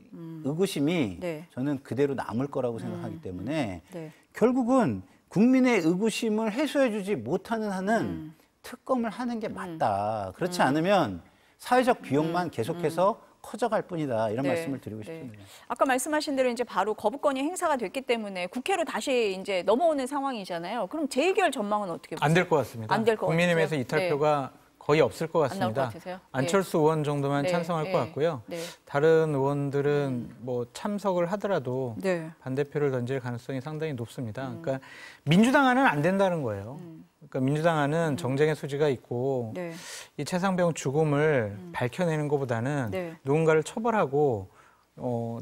의구심이 네. 저는 그대로 남을 거라고 생각하기 때문에 네. 결국은 국민의 의구심을 해소해주지 못하는 한은 특검을 하는 게 맞다. 그렇지 않으면 사회적 비용만 계속해서 커져갈 뿐이다. 이런 네, 말씀을 드리고 싶습니다. 아까 말씀하신 대로 이제 바로 거부권이 행사가 됐기 때문에 국회로 다시 이제 넘어오는 상황이잖아요. 그럼 재의결 전망은 어떻게 보세요? 안 될 것 같습니다. 안 될 것 국민의힘에서 같으세요? 이탈표가 거의 없을 것 안 나올 것 같습니다. 같으세요? 안철수 의원 정도만 네, 찬성할 네, 것 같고요. 네. 다른 의원들은 뭐 참석을 하더라도 네. 반대표를 던질 가능성이 상당히 높습니다. 그러니까 민주당안은 안 된다는 거예요. 그러니까 민주당안은 정쟁의 소지가 있고 네. 이 최상병 죽음을 밝혀내는 것보다는 네. 누군가를 처벌하고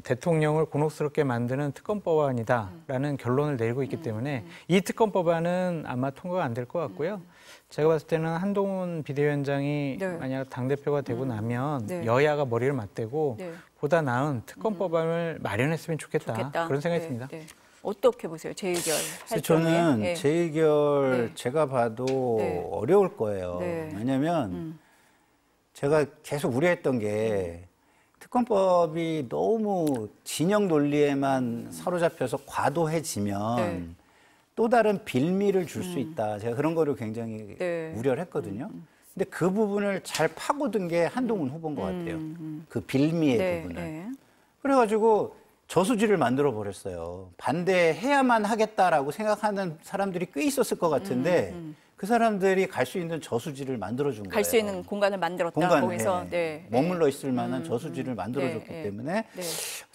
대통령을 곤혹스럽게 만드는 특검법안이다라는 결론을 내리고 있기 때문에 이 특검법안은 아마 통과가 안 될 것 같고요. 제가 봤을 때는 한동훈 비대위원장이 네. 만약 당대표가 되고 나면 네. 여야가 머리를 맞대고 네. 보다 나은 특검법안을 마련했으면 좋겠다. 그런 생각이 듭니다. 네. 어떻게 보세요? 재의결 할 저는 경우에? 네. 재의결 네. 제가 봐도 네. 어려울 거예요. 네. 왜냐하면 제가 계속 우려했던 게 특검법이 너무 진영 논리에만 사로잡혀서 과도해지면 네. 또 다른 빌미를 줄 수 있다. 제가 그런 거를 굉장히 네. 우려를 했거든요. 근데 그 부분을 잘 파고든 게 한동훈 후보인 것 같아요. 그 빌미의 네. 부분을. 네. 그래가지고 저수지를 만들어 버렸어요. 반대해야만 하겠다라고 생각하는 사람들이 꽤 있었을 것 같은데 그 사람들이 갈 수 있는 저수지를 만들어준 거예요. 갈 수 있는 공간을 만들었다. 거기서 머물러 있을 만한 저수지를 만들어줬기 때문에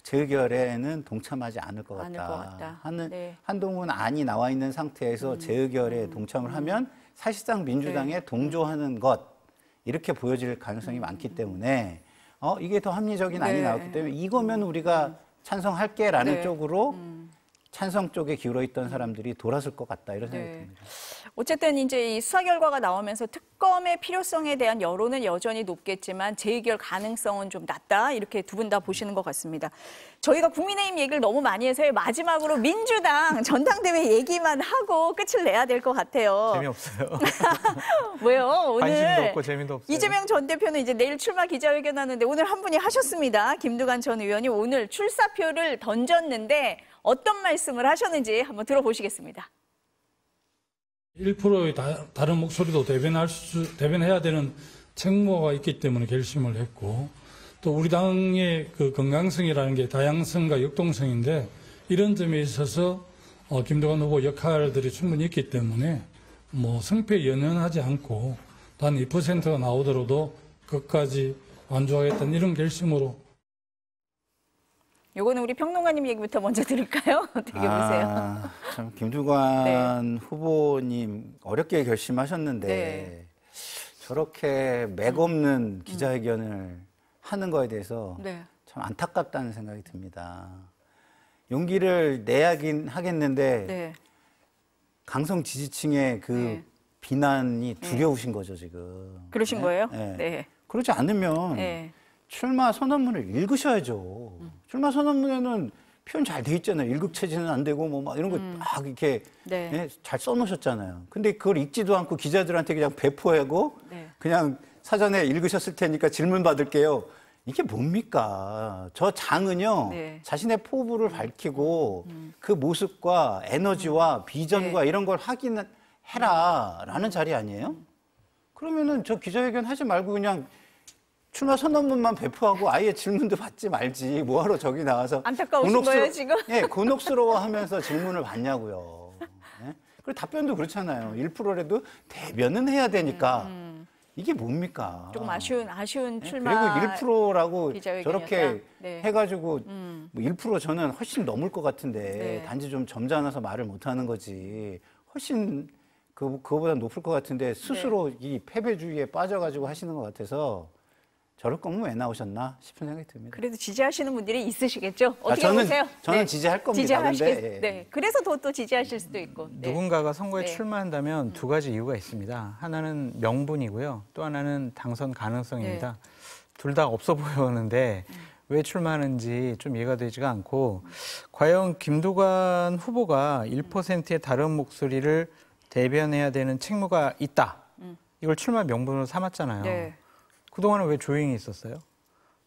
재의결에는 동참하지 않을 것 같다. 한동훈 안이 나와 있는 상태에서 재의결에 동참을 하면 사실상 민주당에 동조하는 것 이렇게 보여질 가능성이 많기 때문에 이게 더 합리적인 안이 나왔기 때문에 이거면 우리가 찬성할게라는 쪽으로 찬성 쪽에 기울어 있던 사람들이 돌았을 것 같다 이런 생각이 듭니다. 어쨌든 이제 이 수사 결과가 나오면서 특검의 필요성에 대한 여론은 여전히 높겠지만 재의결 가능성은 좀 낮다 이렇게 두 분 다 보시는 것 같습니다. 저희가 국민의힘 얘기를 너무 많이 해서 마지막으로 민주당 전당대회 얘기만 하고 끝을 내야 될 것 같아요. 재미없어요. 왜요? 오늘 관심도 없고 재미도 없어요. 이재명 전 대표는 이제 내일 출마 기자회견하는데 오늘 한 분이 하셨습니다. 김두관 전 의원이 오늘 출사표를 던졌는데 어떤 말씀을 하셨는지 한번 들어보시겠습니다. 1%의 다른 목소리도 대변해야 되는 책무가 있기 때문에 결심을 했고 또 우리 당의 그 건강성이라는 게 다양성과 역동성인데 이런 점에 있어서 김두관 후보 역할들이 충분히 있기 때문에 뭐 승패에 연연하지 않고 단 2%가 나오더라도 끝까지 완주하겠다는 이런 결심으로. 요거는 우리 평론가님 얘기부터 먼저 들을까요? 어떻게 보세요? 참 김두관 후보님 어렵게 결심하셨는데 저렇게 맥없는 기자회견을 하는 거에 대해서 참 안타깝다는 생각이 듭니다. 용기를 내야긴 하겠는데 강성 지지층의 그 비난이 두려우신 거죠 지금. 그러신 거예요? 네. 그렇지 않으면 출마 선언문을 읽으셔야죠. 출마 선언문에는 표현 잘 돼 있잖아요. 일극체제는 안 되고 뭐 막 이런 거 막 이렇게 네. 네, 잘 써놓으셨잖아요. 근데 그걸 읽지도 않고 기자들한테 그냥 배포하고 네. 그냥 사전에 읽으셨을 테니까 질문 받을게요. 이게 뭡니까? 저 장은요, 네. 자신의 포부를 밝히고 그 모습과 에너지와 비전과 네. 이런 걸 확인해라라는 자리 아니에요? 그러면은 저 기자회견 하지 말고 그냥 출마 선언문만 배포하고 아예 질문도 받지 말지. 뭐하러 저기 나와서. 안타까우신 거예요, 지금? 예, 곤혹스러워 하면서 질문을 받냐고요. 예? 그리고 답변도 그렇잖아요. 1%라도 대변은 해야 되니까. 이게 뭡니까? 조금 아쉬운 예? 출마. 그리고 1%라고 기자회견이었다. 저렇게 네. 해가지고 뭐 1% 저는 훨씬 넘을 것 같은데 네. 단지 좀 점잖아서 말을 못하는 거지. 훨씬 그거보다 높을 것 같은데 스스로 네. 이 패배주의에 빠져가지고 하시는 것 같아서 저럴 거면 왜 나오셨나 싶은 생각이 듭니다. 그래도 지지하시는 분들이 있으시겠죠? 어떻게 저는, 보세요? 저는 네. 지지할 겁니다. 지지하시겠, 예. 네. 그래서 또 지지하실 수도 있고. 네. 누군가가 선거에 네. 출마한다면 두 가지 이유가 있습니다. 하나는 명분이고요. 또 하나는 당선 가능성입니다. 네. 둘 다 없어 보이는데 왜 출마하는지 좀 이해가 되지가 않고 과연 김두관 후보가 1%의 다른 목소리를 대변해야 되는 책무가 있다. 이걸 출마 명분으로 삼았잖아요. 네. 그동안은 왜 조용히 있었어요?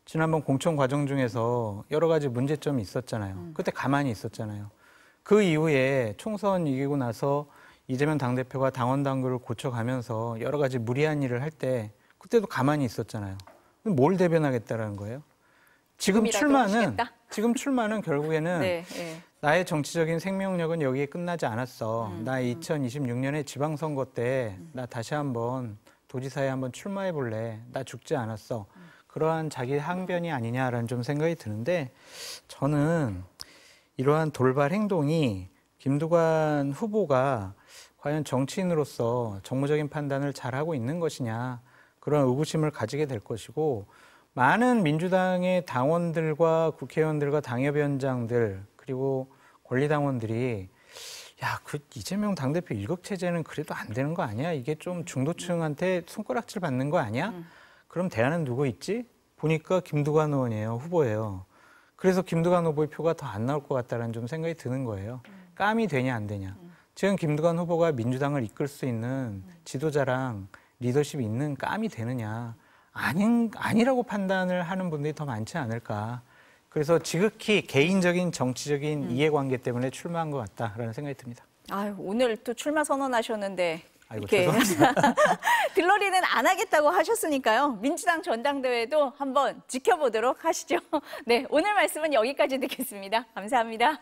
지난번 공천 과정 중에서 여러 가지 문제점이 있었잖아요. 그때 가만히 있었잖아요. 그 이후에 총선 이기고 나서 이재명 당대표가 당원 당규를 고쳐가면서 여러 가지 무리한 일을 할 때 그때도 가만히 있었잖아요. 뭘 대변하겠다라는 거예요? 지금 출마는 결국에는 네, 네. 나의 정치적인 생명력은 여기에 끝나지 않았어. 나 2026년에 지방선거 때 나 다시 한번 도지사에 한번 출마해 볼래. 나 죽지 않았어. 그러한 자기 항변이 아니냐라는 좀 생각이 드는데 저는 이러한 돌발 행동이 김두관 후보가 과연 정치인으로서 정무적인 판단을 잘하고 있는 것이냐 그런 의구심을 가지게 될 것이고 많은 민주당의 당원들과 국회의원들과 당협위원장들 그리고 권리당원들이 야, 그 이재명 당대표 일극체제는 그래도 안 되는 거 아니야? 이게 좀 중도층한테 손가락질 받는 거 아니야? 그럼 대안은 누구 있지? 보니까 김두관 의원이에요. 후보예요. 그래서 김두관 후보의 표가 더 안 나올 것 같다는 좀 생각이 드는 거예요. 깜이 되냐 안 되냐. 지금 김두관 후보가 민주당을 이끌 수 있는 지도자랑 리더십이 있는 깜이 되느냐. 아니라고 판단을 하는 분들이 더 많지 않을까. 그래서 지극히 개인적인 정치적인 이해관계 때문에 출마한 것 같다라는 생각이 듭니다. 아유, 오늘 또 출마 선언하셨는데 아이고, 이렇게 죄송합니다. 들러리는 안 하겠다고 하셨으니까요. 민주당 전당대회도 한번 지켜보도록 하시죠. 네, 오늘 말씀은 여기까지 듣겠습니다. 감사합니다.